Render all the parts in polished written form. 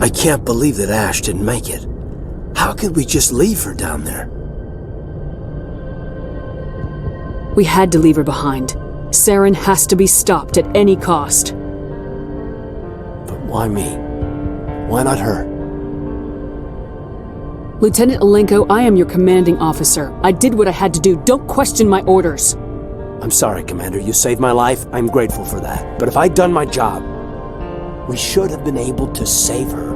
I can't believe that Ash didn't make it. How could we just leave her down there? We had to leave her behind. Saren has to be stopped at any cost. But why me? Why not her? Lieutenant Alenko, I am your commanding officer. I did what I had to do. Don't question my orders. I'm sorry, Commander. You saved my life. I'm grateful for that. But if I'd done my job, we should have been able to save her.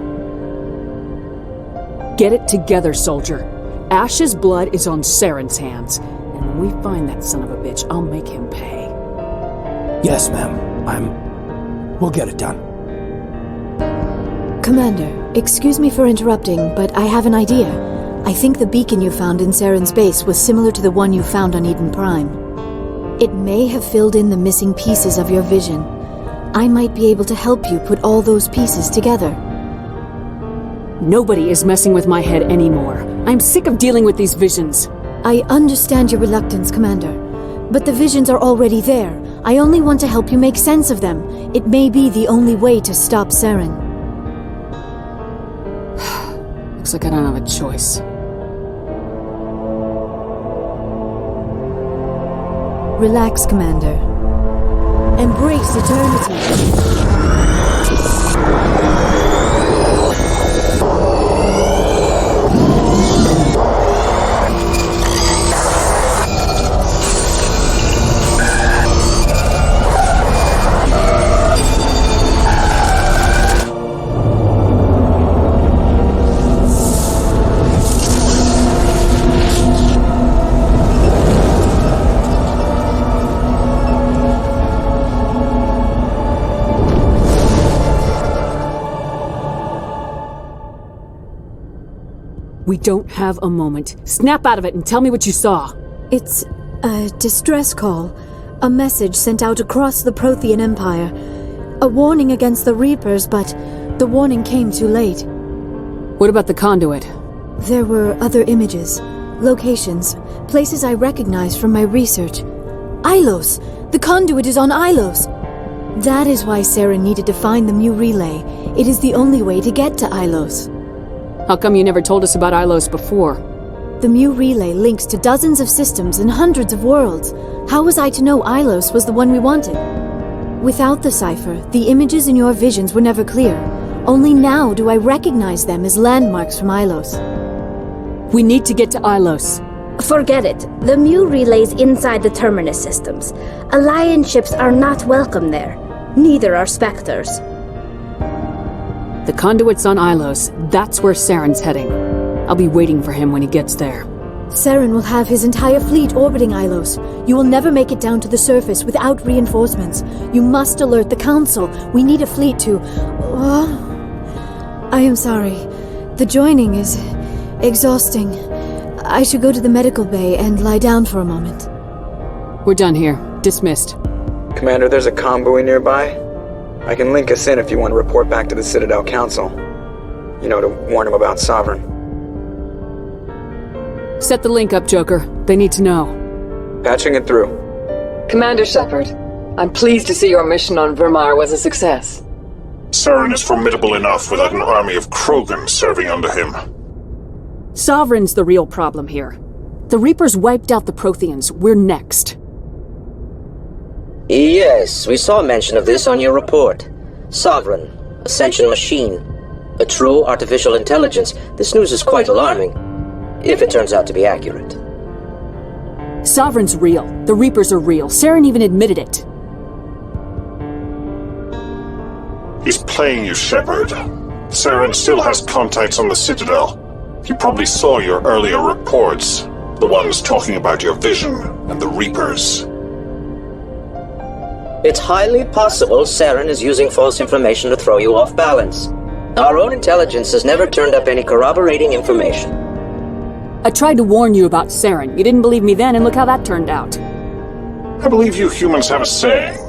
Get it together, soldier. Ash's blood is on Saren's hands. And when we find that son of a bitch, I'll make him pay. Yes, ma'am. We'll get it done. Commander, excuse me for interrupting, but I have an idea. I think the beacon you found in Saren's base was similar to the one you found on Eden Prime. It may have filled in the missing pieces of your vision. I might be able to help you put all those pieces together. Nobody is messing with my head anymore. I'm sick of dealing with these visions. I understand your reluctance, Commander, but the visions are already there. I only want to help you make sense of them. It may be the only way to stop Saren. Looks like I don't have a choice. Relax, Commander. Embrace eternity. We don't have a moment. Snap out of it and tell me what you saw. It's a distress call. A message sent out across the Prothean Empire. A warning against the Reapers, but the warning came too late. What about the Conduit? There were other images, locations, places I recognized from my research. Ilos! The Conduit is on Ilos! That is why Saren needed to find the Mu Relay. It is the only way to get to Ilos. How come you never told us about Ilos before? The Mu Relay links to dozens of systems and hundreds of worlds. How was I to know Ilos was the one we wanted? Without the cipher, the images in your visions were never clear. Only now do I recognize them as landmarks from Ilos. We need to get to Ilos. Forget it. The Mu Relay's inside the Terminus Systems. Alliance ships are not welcome there. Neither are Spectres. The Conduit's on Ilos. That's where Saren's heading. I'll be waiting for him when he gets there. Saren will have his entire fleet orbiting Ilos. You will never make it down to the surface without reinforcements. You must alert the Council. We need a fleet to... I am sorry. The joining is exhausting. I should go to the medical bay and lie down for a moment. We're done here. Dismissed. Commander, there's a convoy nearby. I can link us in if you want to report back to the Citadel Council. You know, to warn them about Sovereign. Set the link up, Joker. They need to know. Patching it through. Commander Shepard, I'm pleased to see your mission on Virmire was a success. Saren is formidable enough without an army of Krogan serving under him. Sovereign's the real problem here. The Reapers wiped out the Protheans. We're next. Yes, we saw mention of this on your report. Sovereign, Ascension machine, a true artificial intelligence. This news is quite alarming, if it turns out to be accurate. Sovereign's real. The Reapers are real. Saren even admitted it. He's playing you, Shepard. Saren still has contacts on the Citadel. He probably saw your earlier reports, the ones talking about your vision and the Reapers. It's highly possible Saren is using false information to throw you off balance. Our own intelligence has never turned up any corroborating information. I tried to warn you about Saren. You didn't believe me then, and look how that turned out. I believe you humans have a saying.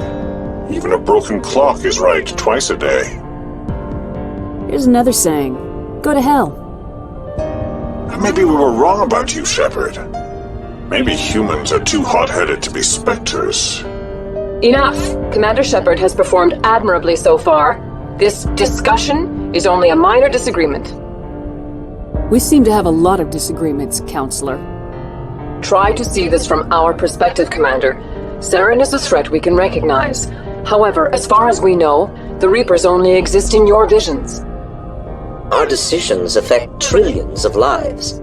Even a broken clock is right twice a day. Here's another saying. Go to hell. Maybe we were wrong about you, Shepard. Maybe humans are too hot-headed to be Spectres. Enough! Commander Shepard has performed admirably so far. This discussion is only a minor disagreement. We seem to have a lot of disagreements, Counselor. Try to see this from our perspective, Commander. Saren is a threat we can recognize. However, as far as we know, the Reapers only exist in your visions. Our decisions affect trillions of lives.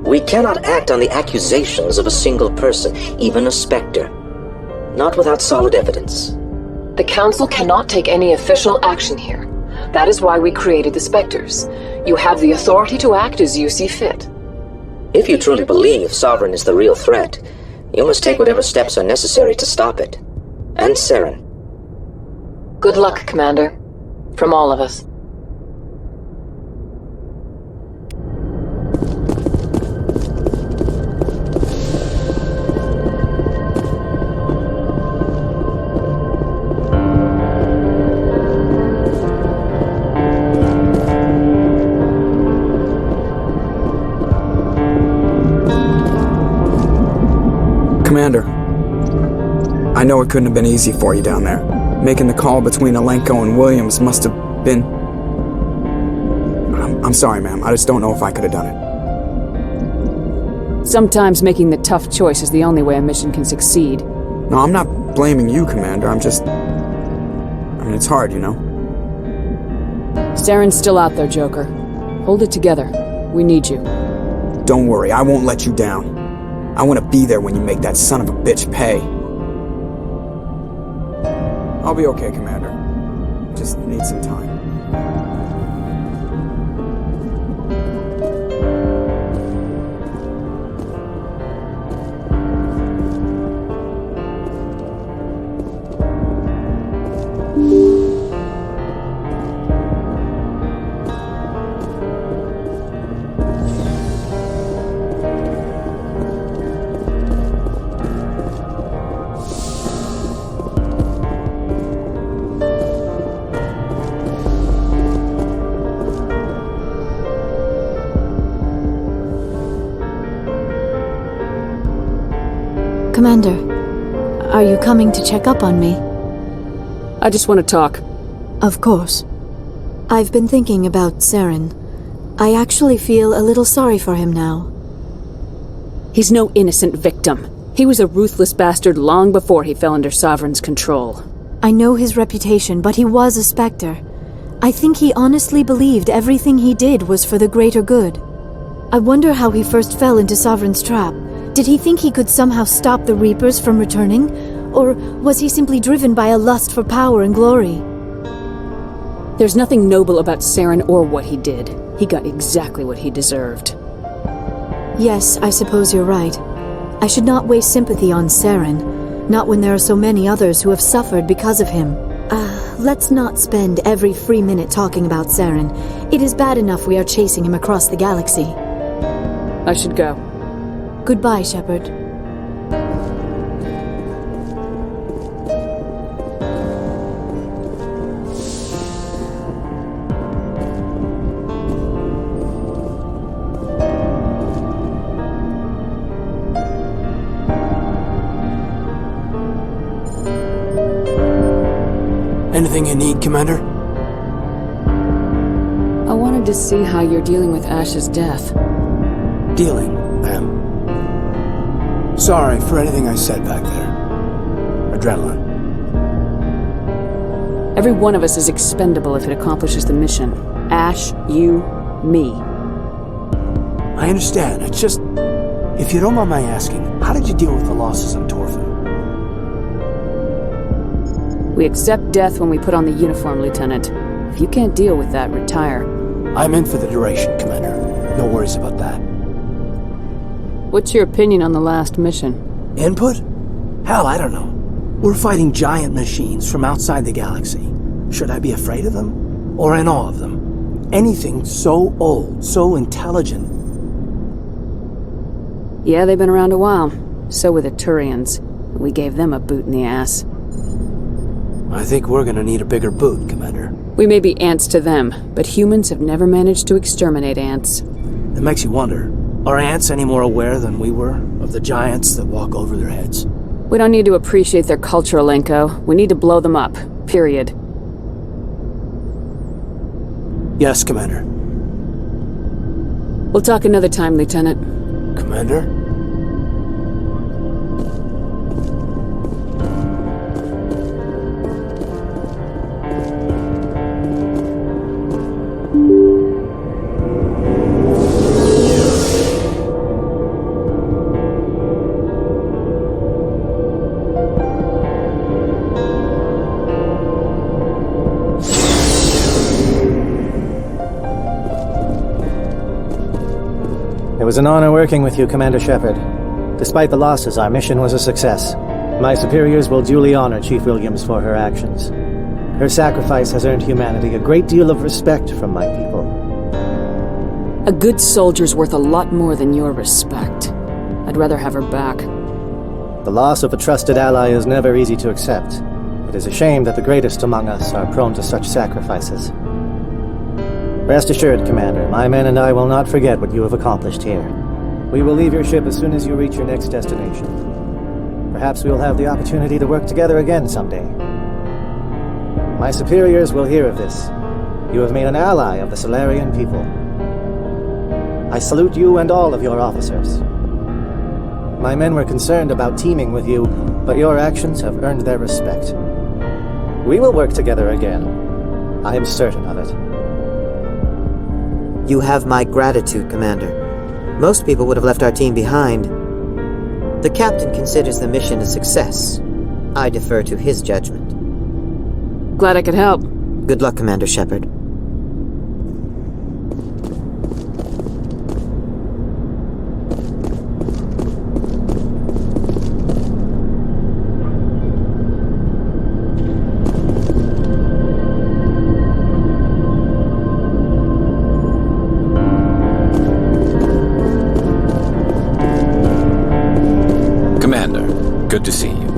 We cannot act on the accusations of a single person, even a Spectre. Not without solid evidence. The Council cannot take any official action here. That is why we created the Spectres. You have the authority to act as you see fit. If you truly believe Sovereign is the real threat, you must take whatever steps are necessary to stop it. And Saren. Good luck, Commander. From all of us. Commander, I know it couldn't have been easy for you down there. Making the call between Alenko and Williams must have been... I'm sorry, ma'am. I just don't know if I could have done it. Sometimes making the tough choice is the only way a mission can succeed. No, I'm not blaming you, Commander. I'm just... it's hard, you know? Saren's still out there, Joker. Hold it together. We need you. Don't worry, I won't let you down. I want to be there when you make that son of a bitch pay. I'll be okay, Commander. Just need some time. Commander, are you coming to check up on me? I just want to talk. Of course. I've been thinking about Saren. I actually feel a little sorry for him now. He's no innocent victim. He was a ruthless bastard long before he fell under Sovereign's control. I know his reputation, but he was a Spectre. I think he honestly believed everything he did was for the greater good. I wonder how he first fell into Sovereign's trap. Did he think he could somehow stop the Reapers from returning? Or was he simply driven by a lust for power and glory? There's nothing noble about Saren or what he did. He got exactly what he deserved. Yes, I suppose you're right. I should not waste sympathy on Saren, not when there are so many others who have suffered because of him. Let's not spend every free minute talking about Saren. It is bad enough we are chasing him across the galaxy. I should go. Goodbye, Shepard. Anything you need, Commander? I wanted to see how you're dealing with Ash's death. Dealing, ma'am. Sorry for anything I said back there. Adrenaline. Every one of us is expendable if it accomplishes the mission. Ash, you, me. I understand. It's just... If you don't mind my asking, how did you deal with the losses on Torfin? We accept death when we put on the uniform, Lieutenant. If you can't deal with that, retire. I'm in for the duration, Commander. No worries about that. What's your opinion on the last mission? Input? Hell, I don't know. We're fighting giant machines from outside the galaxy. Should I be afraid of them? Or in awe of them? Anything so old, so intelligent. Yeah, they've been around a while. So were the Turians. We gave them a boot in the ass. I think we're gonna need a bigger boot, Commander. We may be ants to them, but humans have never managed to exterminate ants. It makes you wonder, are ants any more aware than we were of the giants that walk over their heads? We don't need to appreciate their culture, Alenko. We need to blow them up. Period. Yes, Commander. We'll talk another time, Lieutenant. Commander? It was an honor working with you, Commander Shepard. Despite the losses, our mission was a success. My superiors will duly honor Chief Williams for her actions. Her sacrifice has earned humanity a great deal of respect from my people. A good soldier's worth a lot more than your respect. I'd rather have her back. The loss of a trusted ally is never easy to accept. It is a shame that the greatest among us are prone to such sacrifices. Rest assured, Commander, my men and I will not forget what you have accomplished here. We will leave your ship as soon as you reach your next destination. Perhaps we will have the opportunity to work together again someday. My superiors will hear of this. You have made an ally of the Solarian people. I salute you and all of your officers. My men were concerned about teaming with you, but your actions have earned their respect. We will work together again. I am certain of it. You have my gratitude, Commander. Most people would have left our team behind. The captain considers the mission a success. I defer to his judgment. Glad I could help. Good luck, Commander Shepard. Good to see you.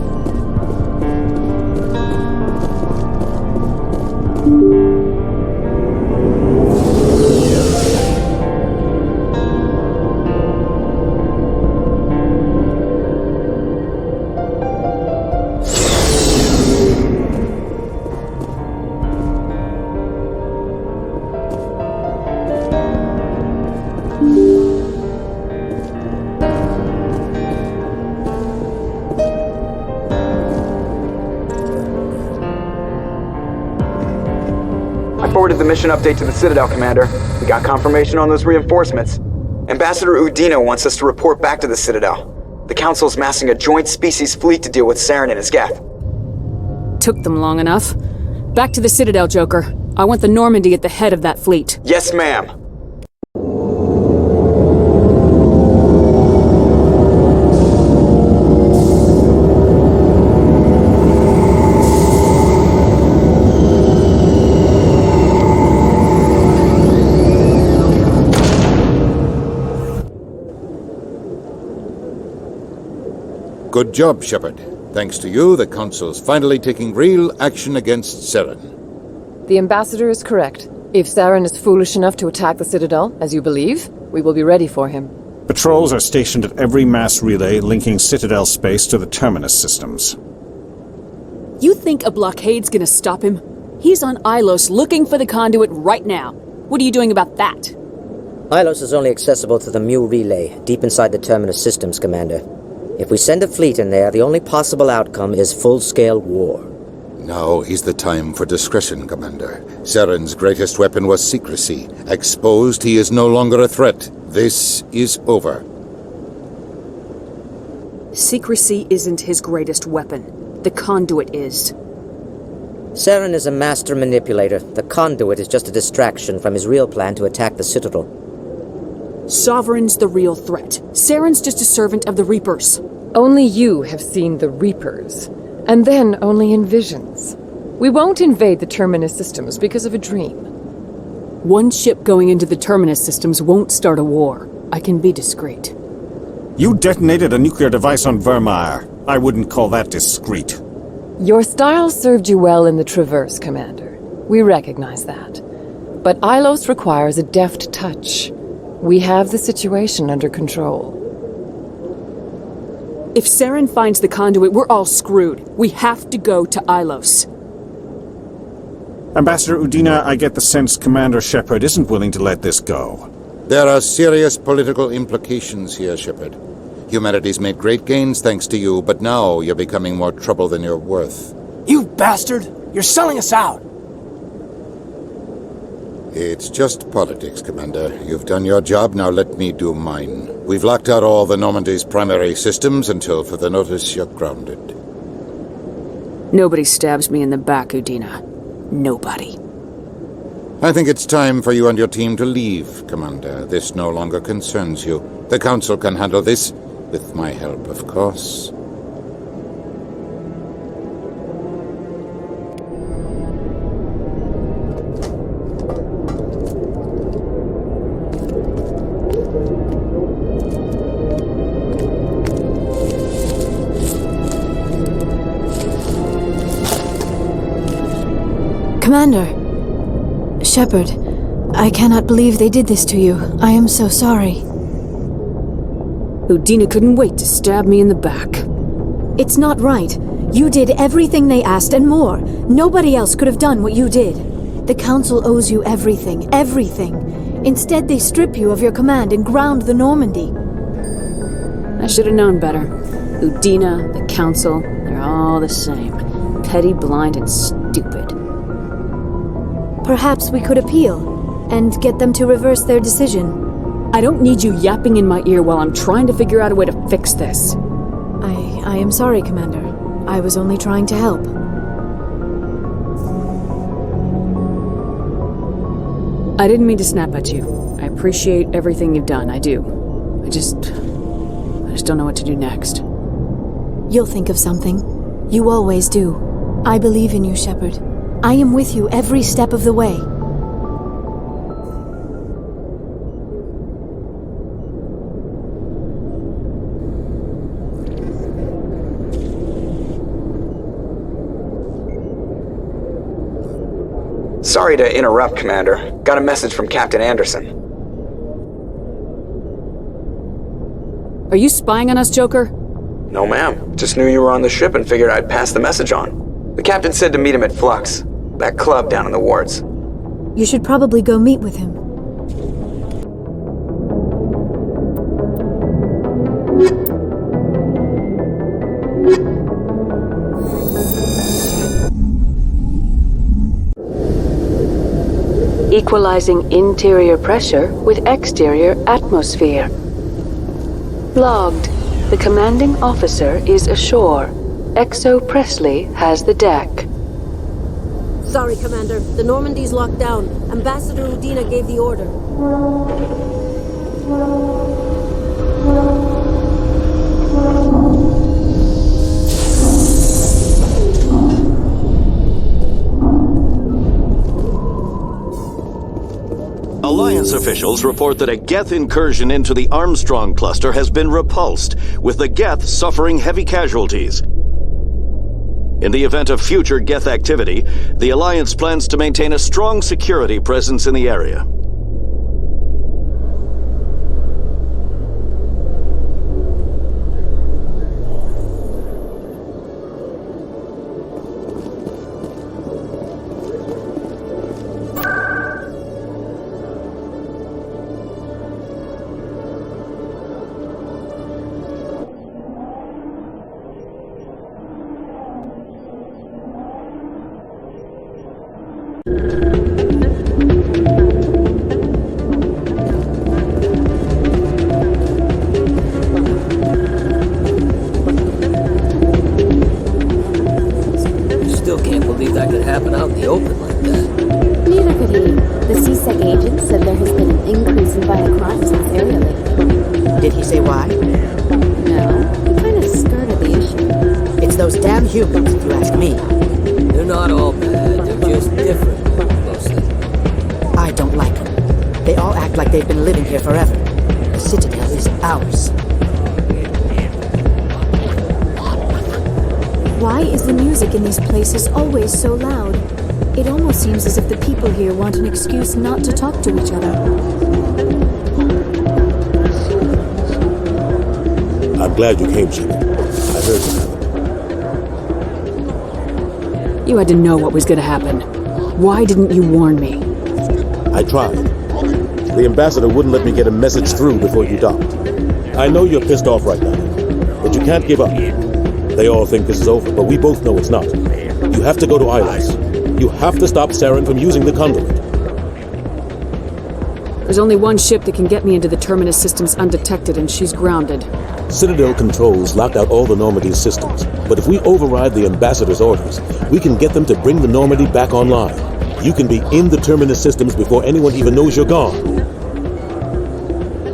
Forwarded the mission update to the Citadel, Commander. We got confirmation on those reinforcements. Ambassador Udina wants us to report back to the Citadel. The Council's massing a joint species fleet to deal with Saren and his Geth. Took them long enough. Back to the Citadel, Joker. I want the Normandy at the head of that fleet. Yes, ma'am. Good job, Shepard. Thanks to you, the Council's finally taking real action against Saren. The Ambassador is correct. If Saren is foolish enough to attack the Citadel, as you believe, we will be ready for him. Patrols are stationed at every mass relay linking Citadel space to the Terminus Systems. You think a blockade's gonna stop him? He's on Ilos looking for the Conduit right now. What are you doing about that? Ilos is only accessible to the Mu relay, deep inside the Terminus Systems, Commander. If we send a fleet in there, the only possible outcome is full-scale war. Now is the time for discretion, Commander. Saren's greatest weapon was secrecy. Exposed, he is no longer a threat. This is over. Secrecy isn't his greatest weapon. The Conduit is. Saren is a master manipulator. The Conduit is just a distraction from his real plan to attack the Citadel. Sovereign's the real threat. Saren's just a servant of the Reapers. Only you have seen the Reapers, and then only in visions. We won't invade the Terminus Systems because of a dream. One ship going into the Terminus Systems won't start a war. I can be discreet. You detonated a nuclear device on Virmire. I wouldn't call that discreet. Your style served you well in the Traverse, Commander. We recognize that. But Ilos requires a deft touch. We have the situation under control. If Saren finds the Conduit, we're all screwed. We have to go to Ilos. Ambassador Udina, I get the sense Commander Shepard isn't willing to let this go. There are serious political implications here, Shepard. Humanity's made great gains thanks to you, but now you're becoming more trouble than you're worth. You bastard! You're selling us out! It's just politics, Commander. You've done your job, now let me do mine. We've locked out all the Normandy's primary systems until further notice you're grounded. Nobody stabs me in the back, Udina. Nobody. I think it's time for you and your team to leave, Commander. This no longer concerns you. The Council can handle this, with my help, of course. Commander! Shepard, I cannot believe they did this to you. I am so sorry. Udina couldn't wait to stab me in the back. It's not right. You did everything they asked and more. Nobody else could have done what you did. The Council owes you everything, everything. Instead, they strip you of your command and ground the Normandy. I should have known better. Udina, the Council, they're all the same. Petty, blind, and stupid. Perhaps we could appeal and get them to reverse their decision. I don't need you yapping in my ear while I'm trying to figure out a way to fix this. I am sorry, Commander. I was only trying to help. I didn't mean to snap at you. I appreciate everything you've done, I do. I just don't know what to do next. You'll think of something. You always do. I believe in you, Shepard. I am with you every step of the way. Sorry to interrupt, Commander. Got a message from Captain Anderson. Are you spying on us, Joker? No, ma'am. Just knew you were on the ship and figured I'd pass the message on. The captain said to meet him at Flux, that club down in the wards. You should probably go meet with him. Equalizing interior pressure with exterior atmosphere. Logged. The commanding officer is ashore. Exo Presley has the deck. Sorry, Commander. The Normandy's locked down. Ambassador Udina gave the order. Alliance officials report that a Geth incursion into the Armstrong cluster has been repulsed, with the Geth suffering heavy casualties. In the event of future Geth activity, the Alliance plans to maintain a strong security presence in the area. Is always so loud. It almost seems as if the people here want an excuse not to talk to each other. I'm glad you came, Shepard. I heard what happened. You had to know what was going to happen. Why didn't you warn me? I tried. The ambassador wouldn't let me get a message through before you docked. I know you're pissed off right now, but you can't give up. They all think this is over, but we both know it's not. You have to go to Ilos. You have to stop Saren from using the Conduit. There's only one ship that can get me into the Terminus Systems undetected, and she's grounded. Citadel controls locked out all the Normandy's systems, but if we override the ambassador's orders, we can get them to bring the Normandy back online. You can be in the Terminus Systems before anyone even knows you're gone.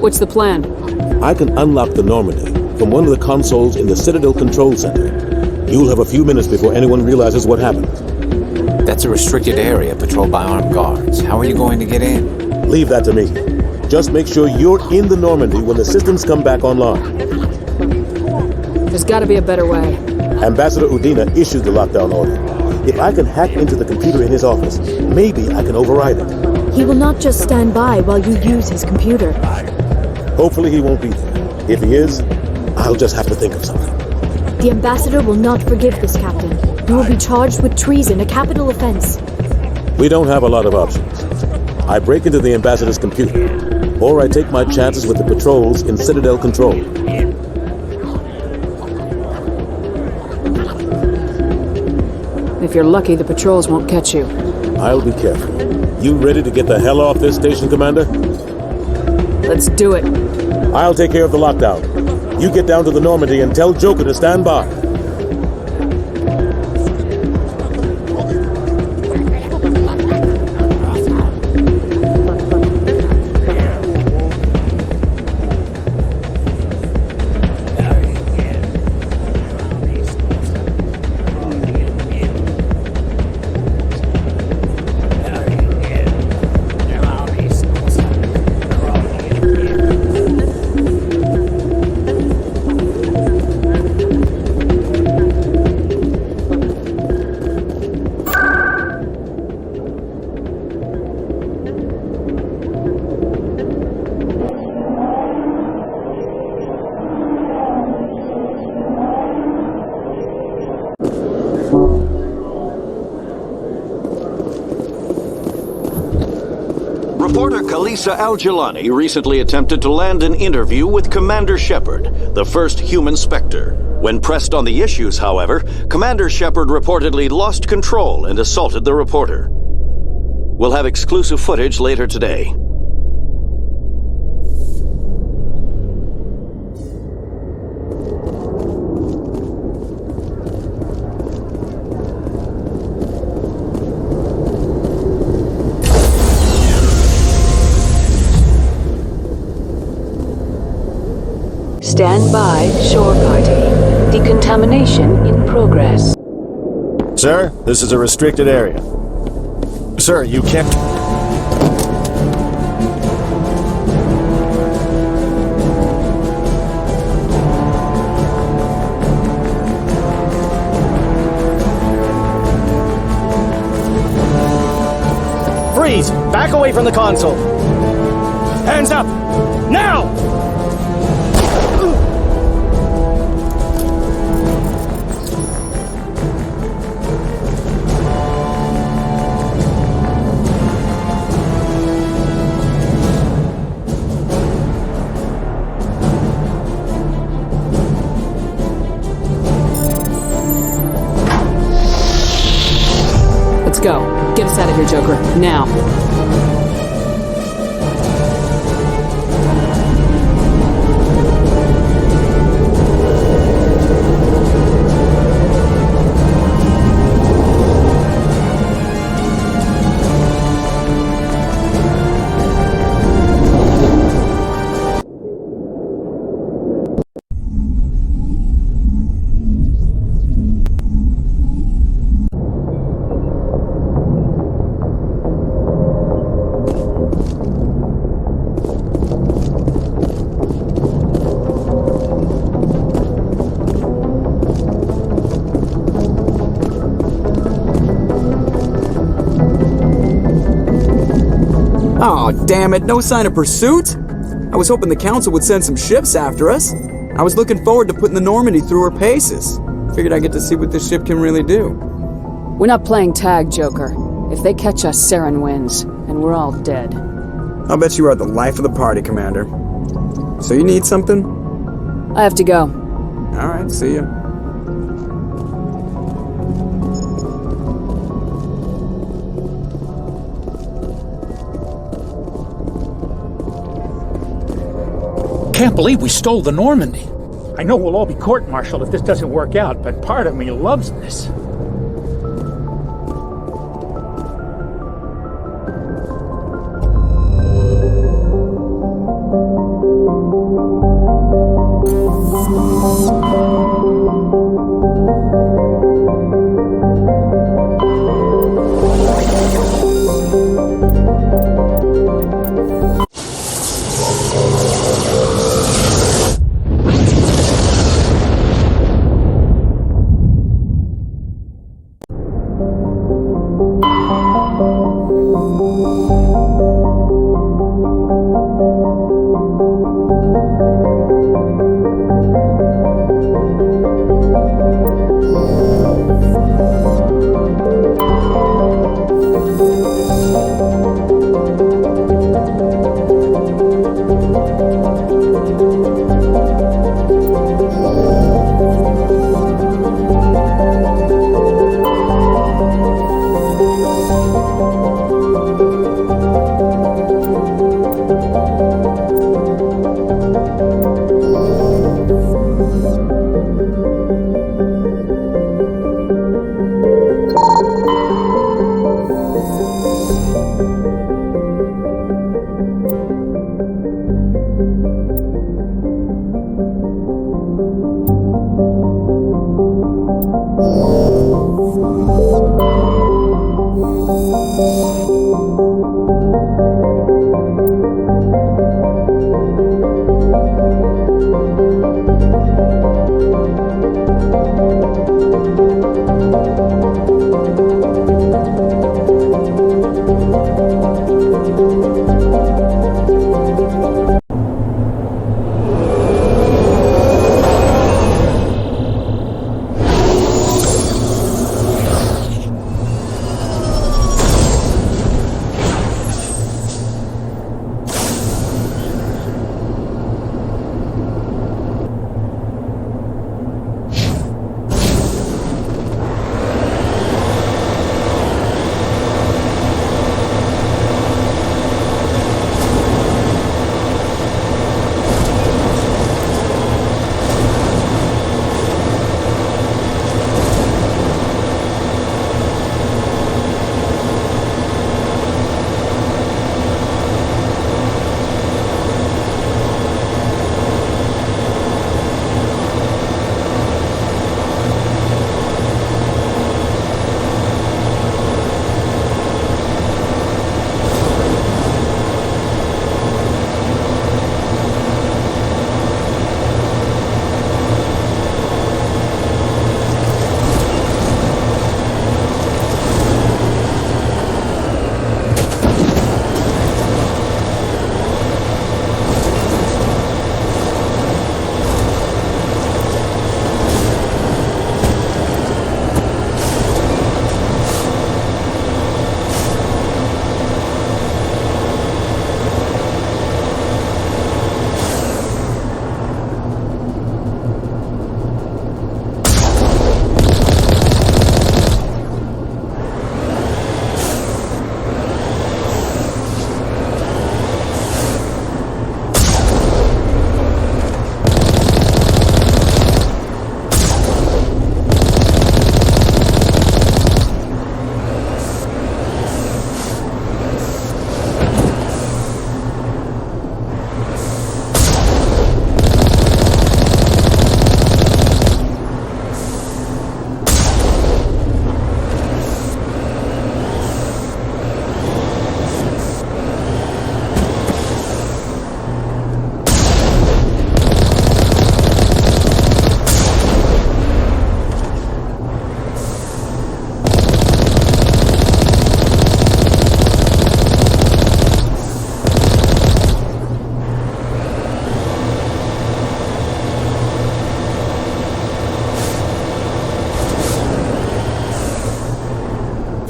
What's the plan? I can unlock the Normandy from one of the consoles in the Citadel Control Center. You'll have a few minutes before anyone realizes what happened. That's a restricted area patrolled by armed guards. How are you going to get in? Leave that to me. Just make sure you're in the Normandy when the systems come back online. There's gotta be a better way. Ambassador Udina issued the lockdown order. If I can hack into the computer in his office, maybe I can override it. He will not just stand by while you use his computer. Hopefully he won't be there. If he is, I'll just have to think of something. The ambassador will not forgive this, Captain. You will be charged with treason, a capital offense. We don't have a lot of options. I break into the ambassador's computer, or I take my chances with the patrols in Citadel control. If you're lucky, the patrols won't catch you. I'll be careful. You ready to get the hell off this station, Commander? Let's do it. I'll take care of the lockdown. You get down to the Normandy and tell Joker to stand by. Reporter Kalisa Al-Jilani recently attempted to land an interview with Commander Shepard, the first human Spectre. When pressed on the issues, however, Commander Shepard reportedly lost control and assaulted the reporter. We'll have exclusive footage later today. Stand by, shore party. Decontamination in progress. Sir, this is a restricted area. Sir, you can't... Freeze! Back away from the console! Hands up! Now! Let's go. Get us out of here, Joker. Now. Oh, damn it, no sign of pursuit? I was hoping the Council would send some ships after us. I was looking forward to putting the Normandy through her paces. Figured I'd get to see what this ship can really do. We're not playing tag, Joker. If they catch us, Saren wins, and we're all dead. I'll bet you are the life of the party, Commander. So you need something? I have to go. Alright, see ya. Can't believe we stole the Normandy. I know we'll all be court-martialed if this doesn't work out, but part of me loves this.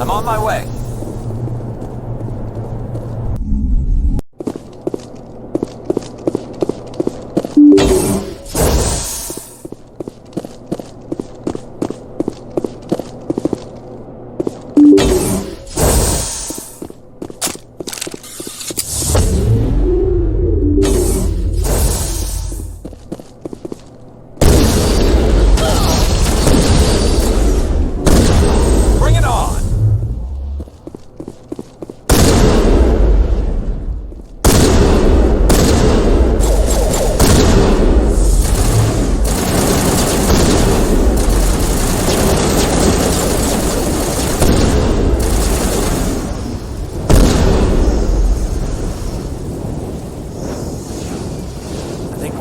I'm on my way.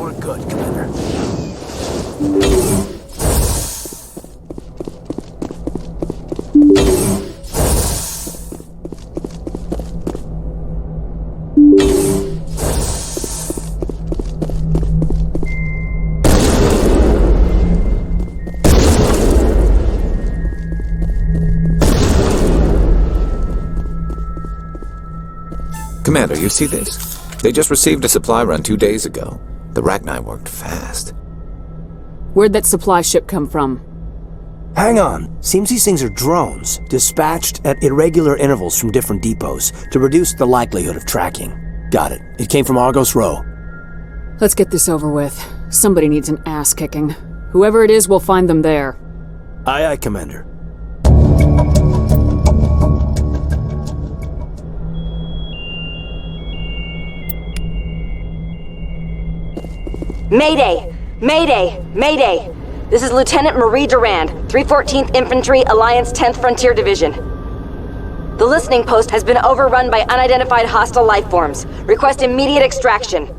We're good, Commander. Commander, you see this? They just received a supply run 2 days ago. The Rachni worked fast. Where'd that supply ship come from? Hang on. Seems these things are drones, dispatched at irregular intervals from different depots to reduce the likelihood of tracking. Got it. It came from Argos Row. Let's get this over with. Somebody needs an ass kicking. Whoever it is, we'll find them there. Aye, aye, Commander. Mayday! Mayday! Mayday! This is Lieutenant Marie Durand, 314th Infantry, Alliance 10th Frontier Division. The listening post has been overrun by unidentified hostile life forms. Request immediate extraction.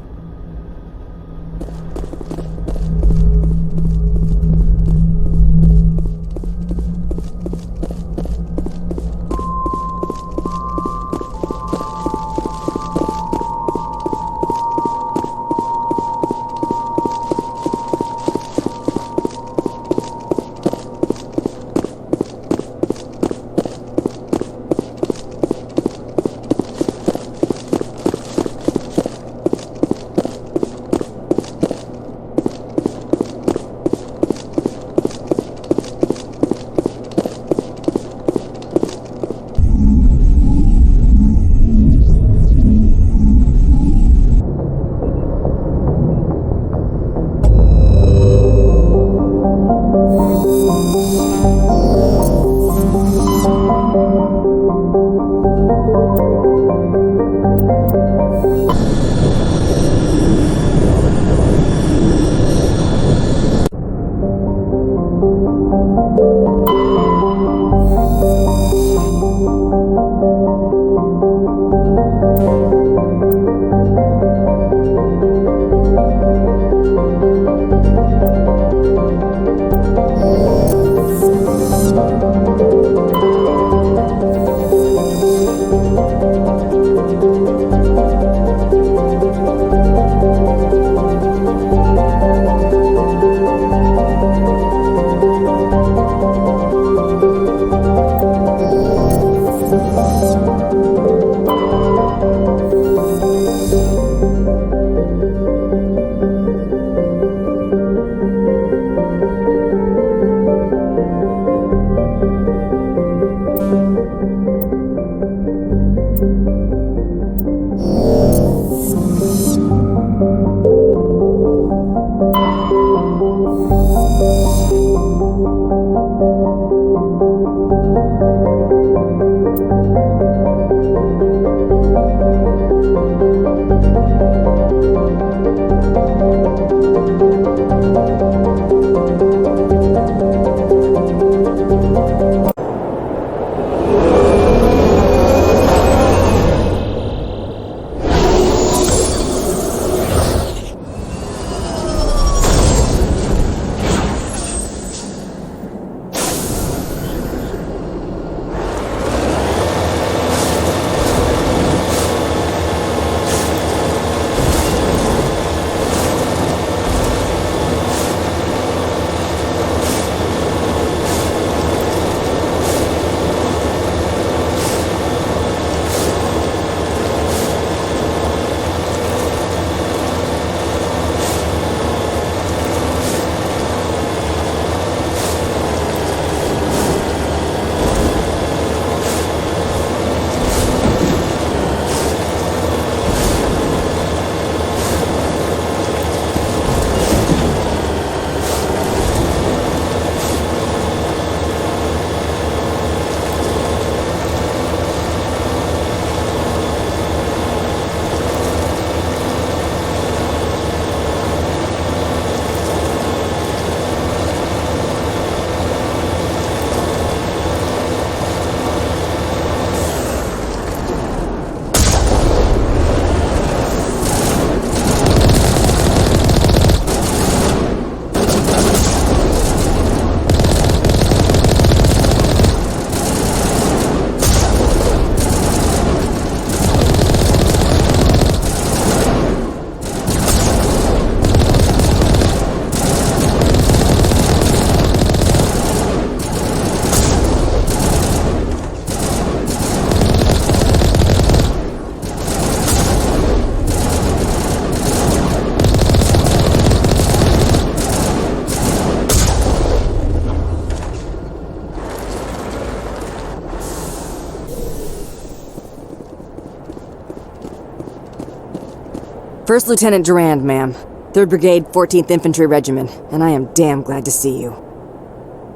First Lieutenant Durand, ma'am. 3rd Brigade, 14th Infantry Regiment, and I am damn glad to see you.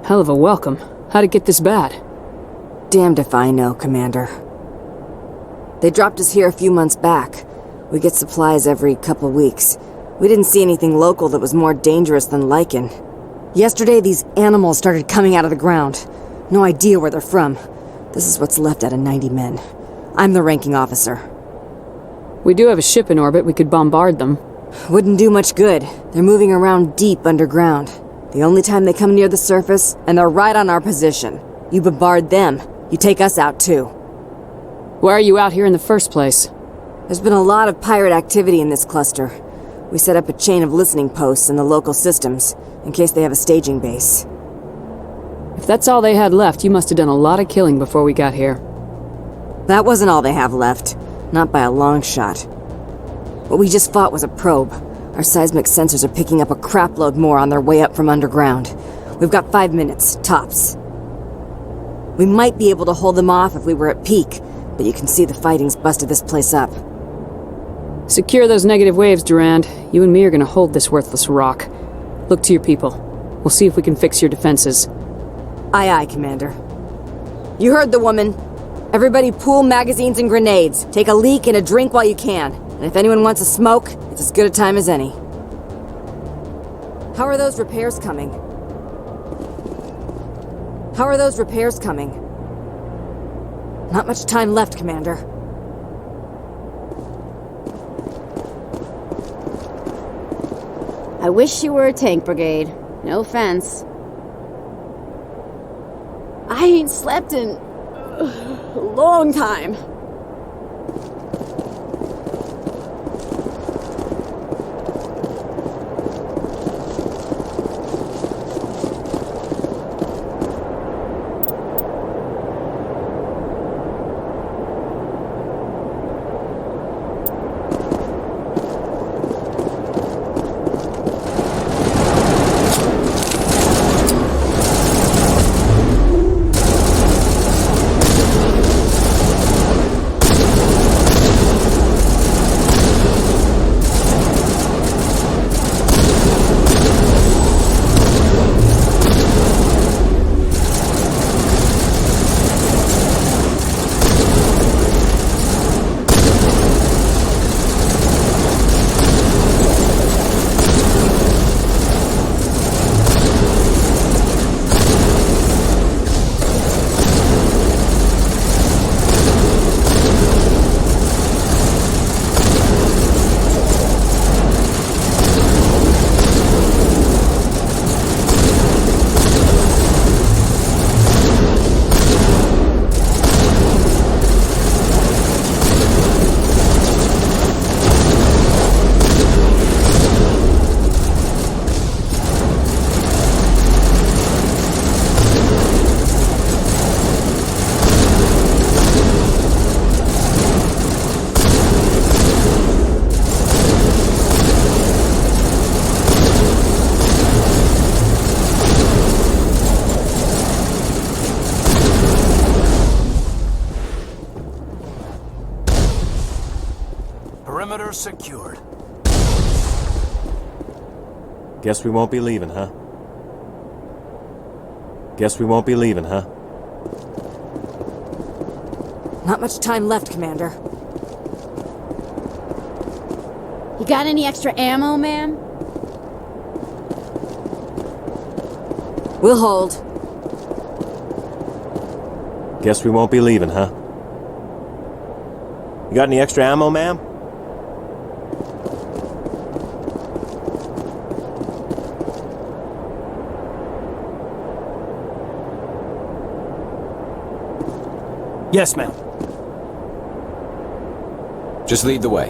Hell of a welcome. How'd it get this bad? Damned if I know, Commander. They dropped us here a few months back. We get supplies every couple weeks. We didn't see anything local that was more dangerous than lichen. Yesterday, these animals started coming out of the ground. No idea where they're from. This is what's left out of 90 men. I'm the ranking officer. We do have a ship in orbit. We could bombard them. Wouldn't do much good. They're moving around deep underground. The only time they come near the surface, and they're right on our position. You bombard them, you take us out too. Why are you out here in the first place? There's been a lot of pirate activity in this cluster. We set up a chain of listening posts in the local systems, in case they have a staging base. If that's all they had left, you must have done a lot of killing before we got here. That wasn't all they have left. Not by a long shot. What we just fought was a probe. Our seismic sensors are picking up a crapload more on their way up from underground. We've got 5 minutes, tops. We might be able to hold them off if we were at peak, but you can see the fighting's busted this place up. Secure those negative waves, Durand. You and me are gonna hold this worthless rock. Look to your people. We'll see if we can fix your defenses. Aye, aye, Commander. You heard the woman. Everybody pool magazines and grenades. Take a leak and a drink while you can. And if anyone wants a smoke, it's as good a time as any. How are those repairs coming? How are those repairs coming? Not much time left, Commander. I wish you were a tank brigade. No offense. I ain't slept in a long time. Perimeter secured. Guess we won't be leaving, huh? Guess we won't be leaving, huh? Not much time left, Commander. You got any extra ammo, ma'am? We'll hold. Guess we won't be leaving, huh? You got any extra ammo, ma'am? Yes, ma'am. Just lead the way.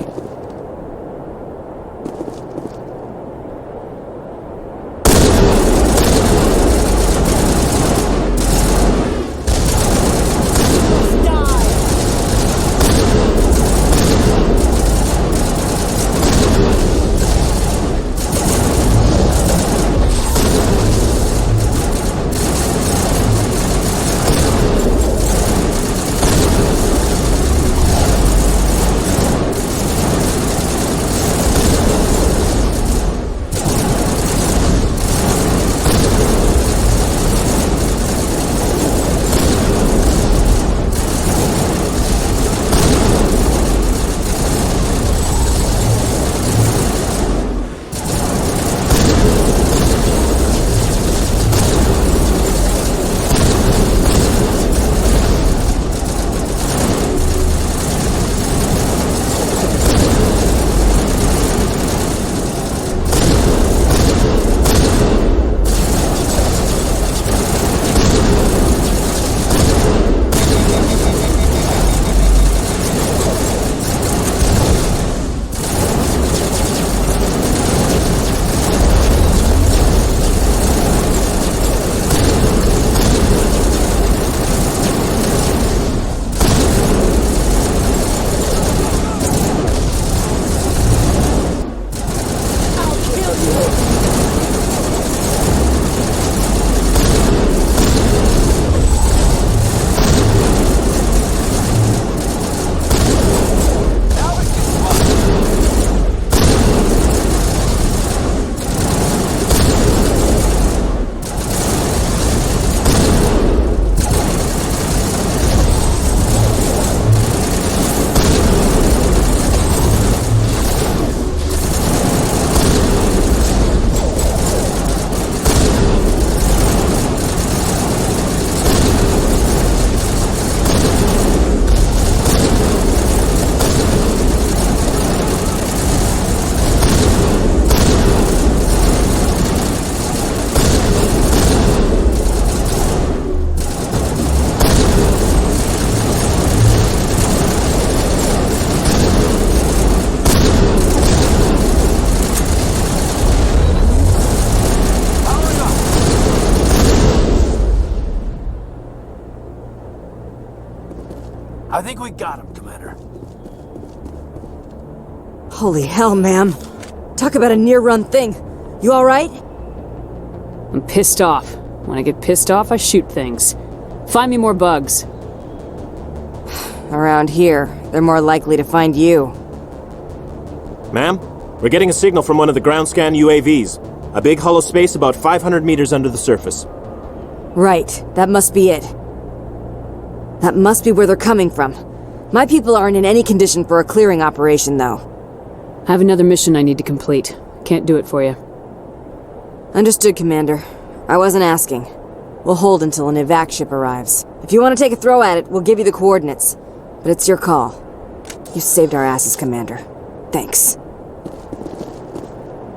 I think we got him, Commander. Holy hell, ma'am. Talk about a near-run thing. You alright? I'm pissed off. When I get pissed off, I shoot things. Find me more bugs. Around here, they're more likely to find you. Ma'am, we're getting a signal from one of the ground scan UAVs. A big hollow space about 500 meters under the surface. Right, that must be it. That must be where they're coming from. My people aren't in any condition for a clearing operation, though. I have another mission I need to complete. Can't do it for you. Understood, Commander. I wasn't asking. We'll hold until an evac ship arrives. If you want to take a throw at it, we'll give you the coordinates. But it's your call. You saved our asses, Commander. Thanks.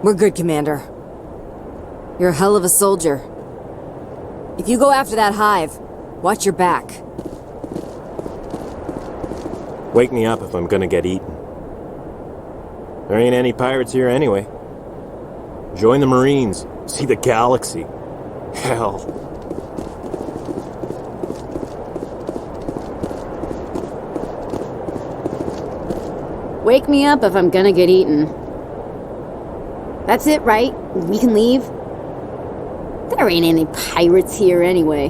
We're good, Commander. You're a hell of a soldier. If you go after that hive, watch your back. Wake me up if I'm gonna get eaten. There ain't any pirates here anyway. Join the Marines. See the galaxy. Hell. Wake me up if I'm gonna get eaten. That's it, right? We can leave? There ain't any pirates here anyway.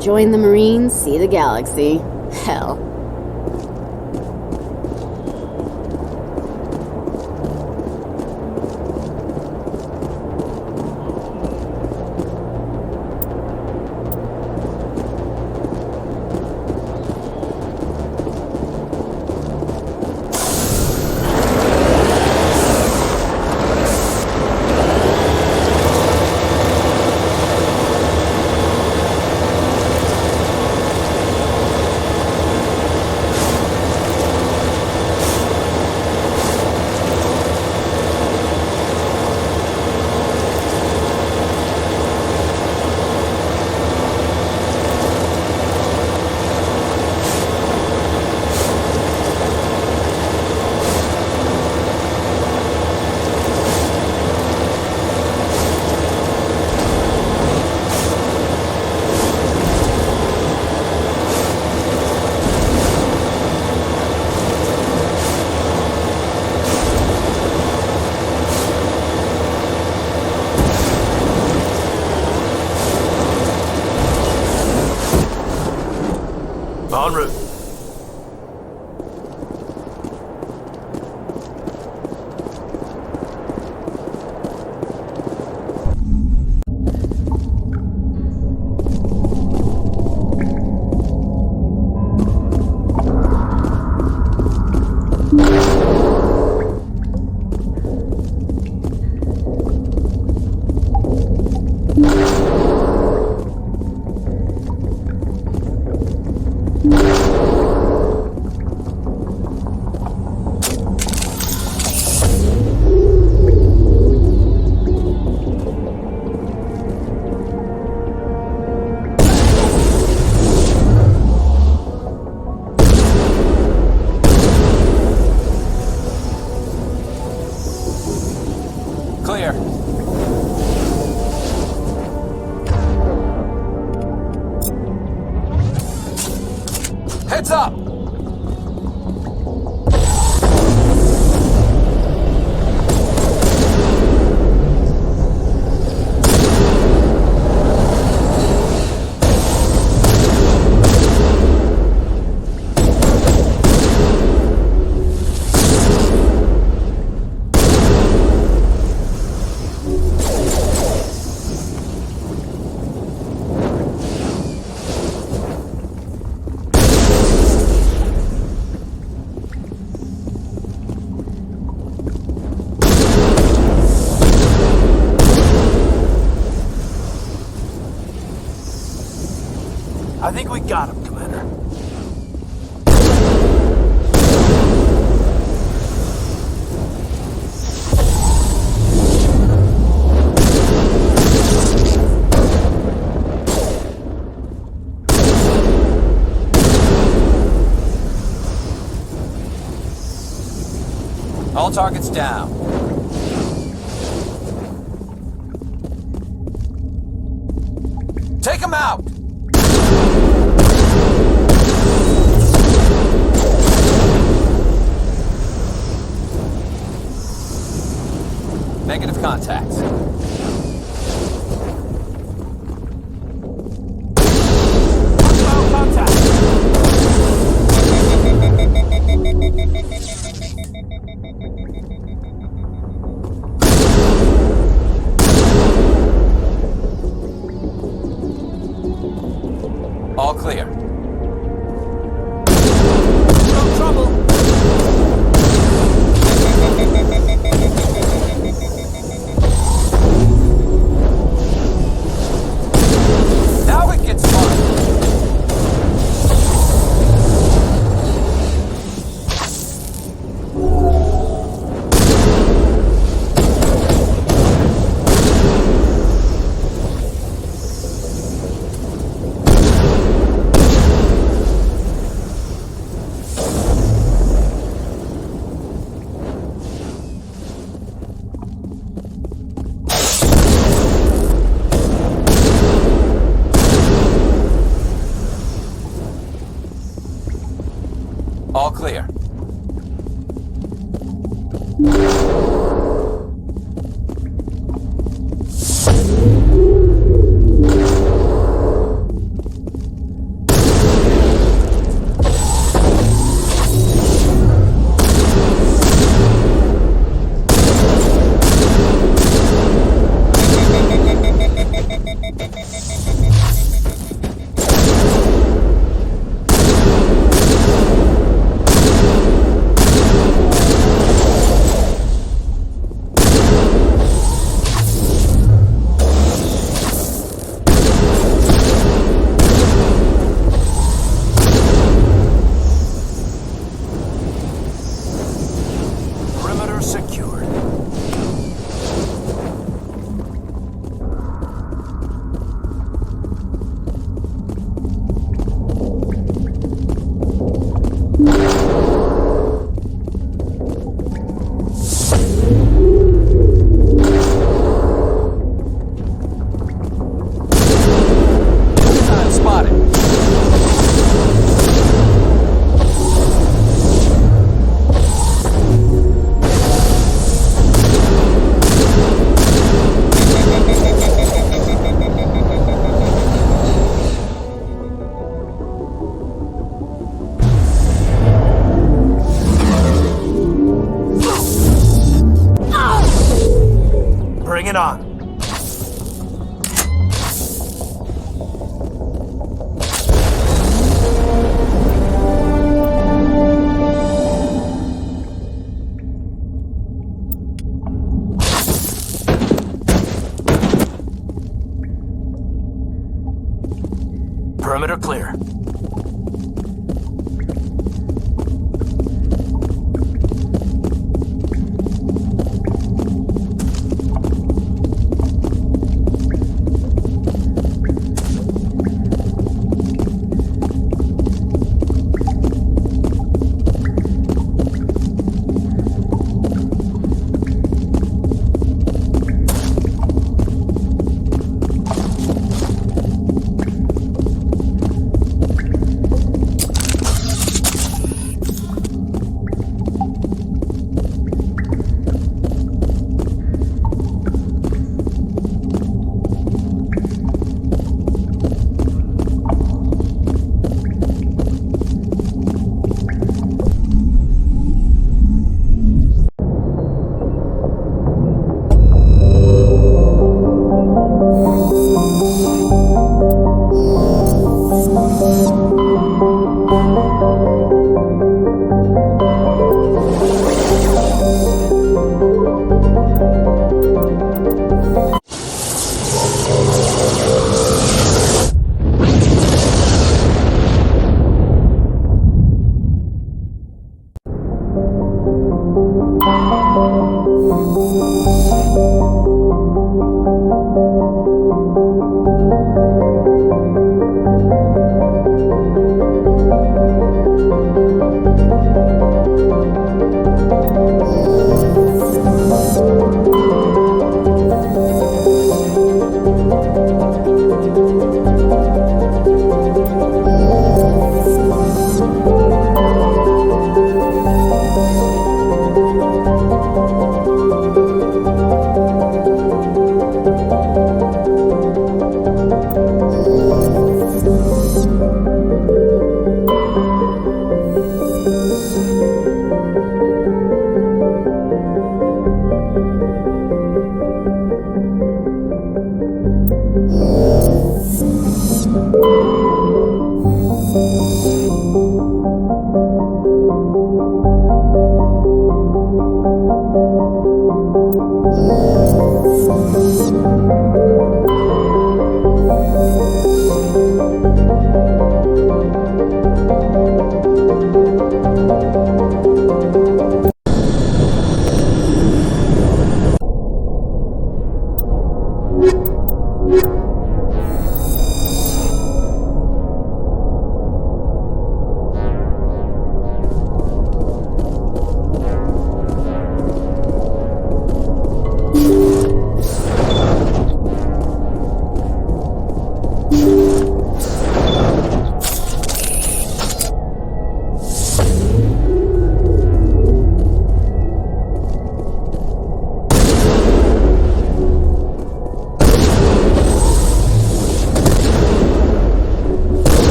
Join the Marines, see the galaxy. Hell. En route. Clear. Heads up! I think we got him, Commander. All targets down. Take him out! Negative contacts. All clear. No trouble. Now it gets fun. All clear. Bring it on. Perimeter clear.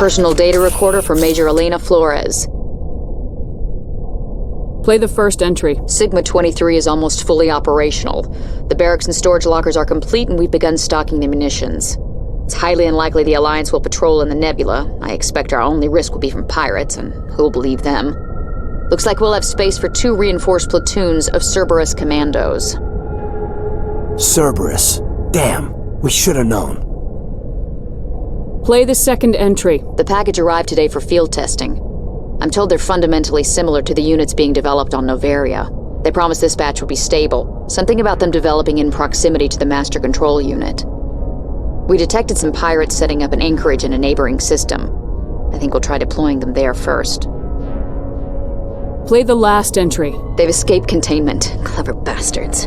Personal data recorder for Major Elena Flores. Play the first entry. Sigma 23 is almost fully operational. The barracks and storage lockers are complete, and we've begun stocking the munitions. It's highly unlikely the Alliance will patrol in the nebula. I expect our only risk will be from pirates, and who'll believe them? Looks like we'll have space for 2 reinforced platoons of Cerberus commandos. Cerberus. Damn, we should have known. Play the second entry. The package arrived today for field testing. I'm told they're fundamentally similar to the units being developed on Novaria. They promise this batch will be stable. Something about them developing in proximity to the master control unit. We detected some pirates setting up an anchorage in a neighboring system. I think we'll try deploying them there first. Play the last entry. They've escaped containment. Clever bastards.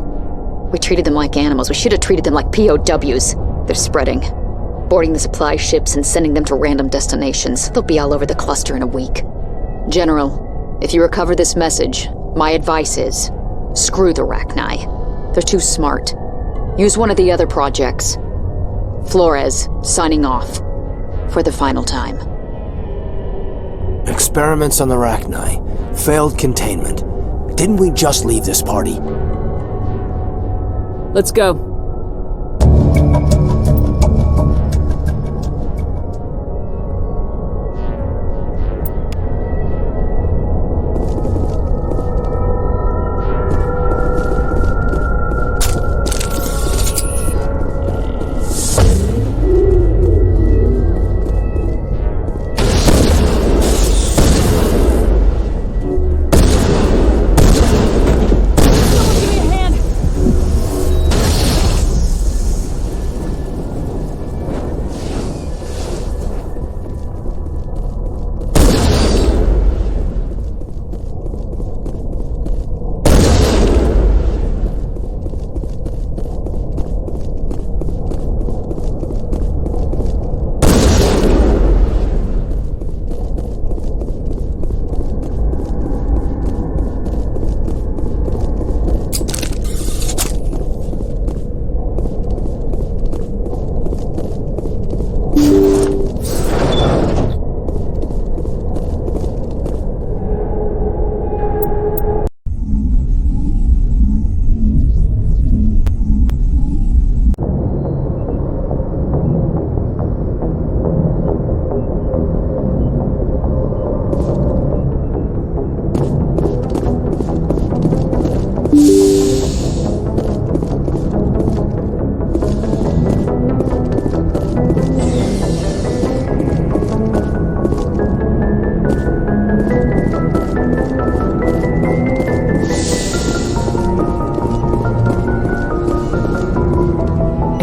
We treated them like animals. We should have treated them like POWs. They're spreading. Boarding the supply ships and sending them to random destinations. They'll be all over the cluster in a week. General, if you recover this message, my advice is, screw the Rachni. They're too smart. Use one of the other projects. Flores, signing off. For the final time. Experiments on the Rachni. Failed containment. Didn't we just leave this party? Let's go.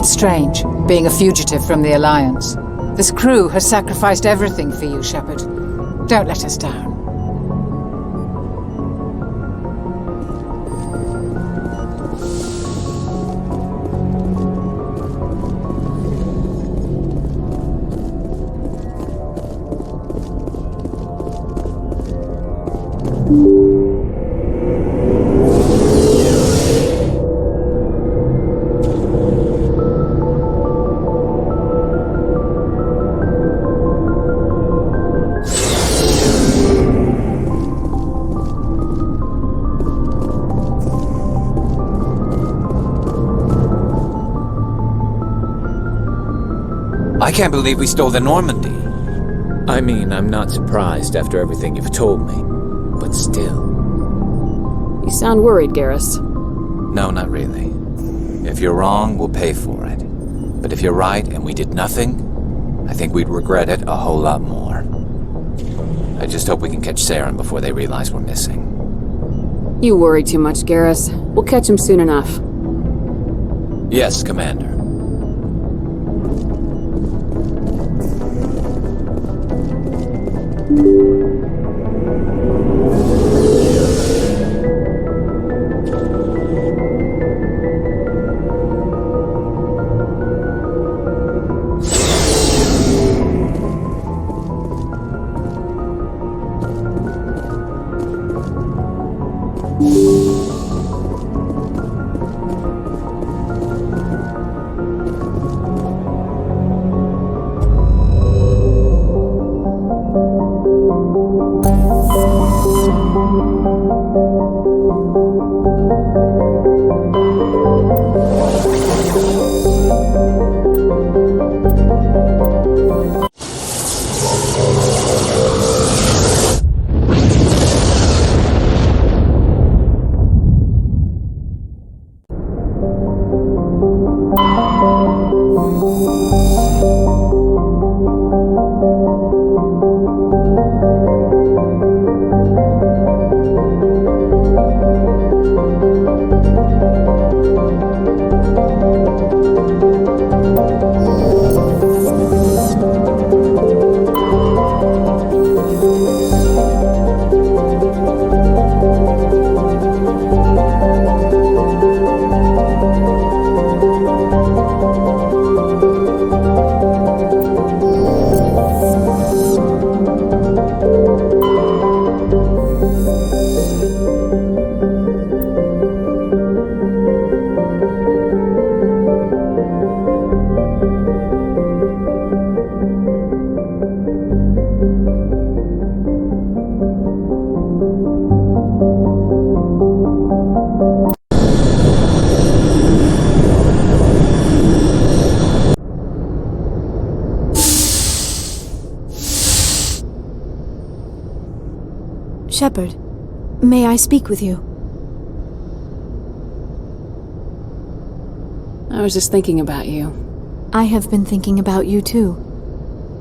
Strange, being a fugitive from the Alliance. This crew has sacrificed everything for you, Shepard. Don't let us down. I can't believe we stole the Normandy. I mean, I'm not surprised after everything you've told me, but still. You sound worried, Garrus. No, not really. If you're wrong, we'll pay for it. But if you're right and we did nothing, I think we'd regret it a whole lot more. I just hope we can catch Saren before they realize we're missing. You worry too much, Garrus. We'll catch him soon enough. Yes, Commander. Shepard, may I speak with you? I was just thinking about you. I have been thinking about you too,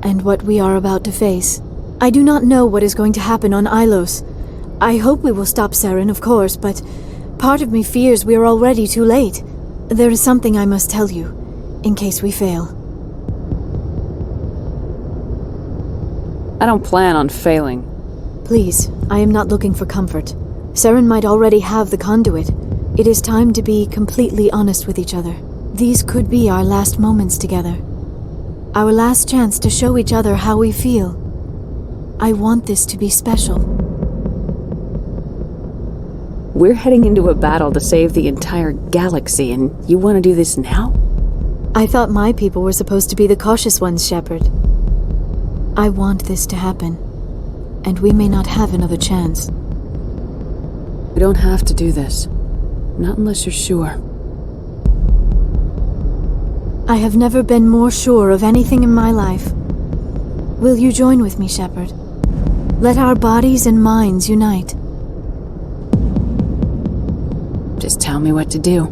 and what we are about to face. I do not know what is going to happen on Ilos. I hope we will stop Saren, of course, but part of me fears we are already too late. There is something I must tell you, in case we fail. I don't plan on failing. Please, I am not looking for comfort. Saren might already have the Conduit. It is time to be completely honest with each other. These could be our last moments together. Our last chance to show each other how we feel. I want this to be special. We're heading into a battle to save the entire galaxy, and you want to do this now? I thought my people were supposed to be the cautious ones, Shepard. I want this to happen, and we may not have another chance. We don't have to do this. Not unless you're sure. I have never been more sure of anything in my life. Will you join with me, Shepard? Let our bodies and minds unite. Just tell me what to do.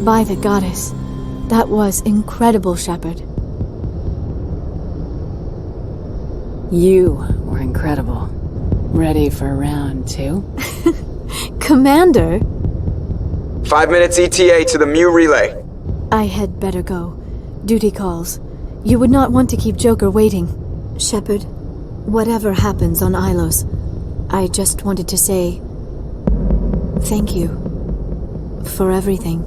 By the goddess. That was incredible, Shepard. You were incredible. Ready for round 2? Commander! 5 minutes ETA to the Mu relay. I had better go. Duty calls. You would not want to keep Joker waiting. Shepard, whatever happens on Ilos, I just wanted to say thank you for everything.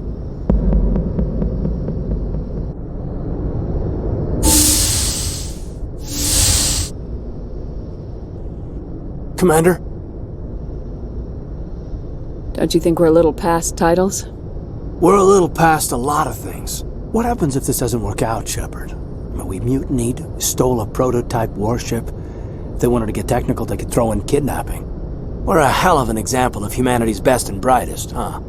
Commander? Don't you think we're a little past titles? We're a little past a lot of things. What happens if this doesn't work out, Shepard? We mutinied, stole a prototype warship. If they wanted to get technical, they could throw in kidnapping. We're a hell of an example of humanity's best and brightest, huh?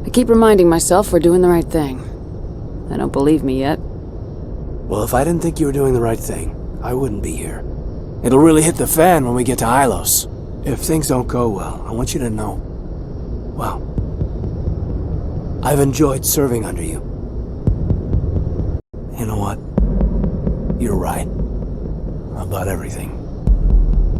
I keep reminding myself we're doing the right thing. I don't believe me yet. Well, if I didn't think you were doing the right thing, I wouldn't be here. It'll really hit the fan when we get to Ilos. If things don't go well, I want you to know, well, I've enjoyed serving under you. You know what? You're right. About everything.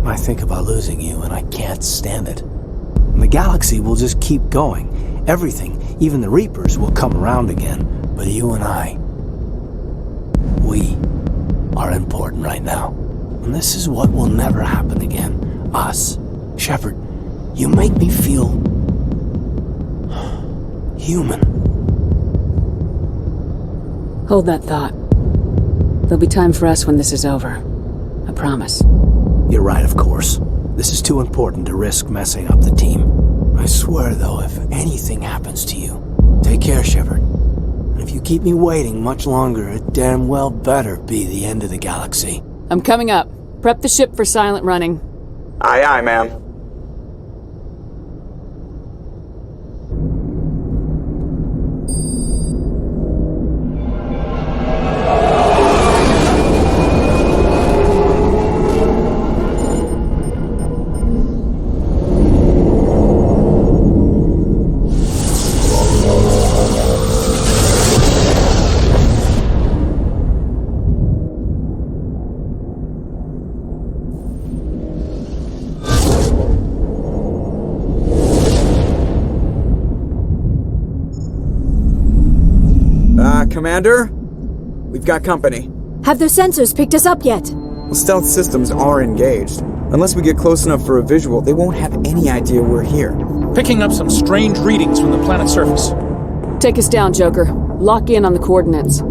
I think about losing you, and I can't stand it. And the galaxy will just keep going. Everything, even the Reapers, will come around again. But you and I, we are important right now. And this is what will never happen again. Us. Shepard, you make me feel human. Hold that thought. There'll be time for us when this is over. I promise. You're right, of course. This is too important to risk messing up the team. I swear, though, if anything happens to you, take care, Shepard. And if you keep me waiting much longer, it damn well better be the end of the galaxy. I'm coming up. Prep the ship for silent running. Aye, aye, ma'am. Commander? We've got company. Have their sensors picked us up yet? Well, stealth systems are engaged. Unless we get close enough for a visual, they won't have any idea we're here. Picking up some strange readings from the planet's surface. Take us down, Joker. Lock in on the coordinates.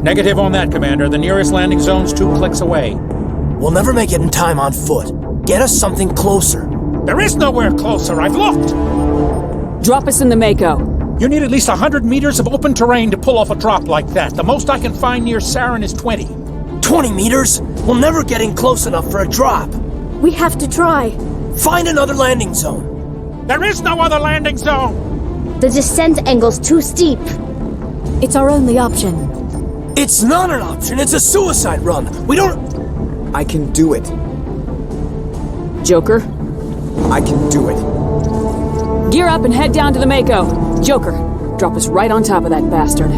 Negative on that, Commander. The nearest landing zone's 2 clicks away. We'll never make it in time on foot. Get us something closer. There is nowhere closer. I've looked. Drop us in the Mako. You need at least 100 meters of open terrain to pull off a drop like that. The most I can find near Saren is 20. 20 meters? We'll never get in close enough for a drop. We have to try. Find another landing zone. There is no other landing zone. The descent angle's too steep. It's our only option. It's not an option. It's a suicide run. We don't... I can do it. Joker? I can do it. Gear up and head down to the Mako. Joker, drop us right on top of that bastard.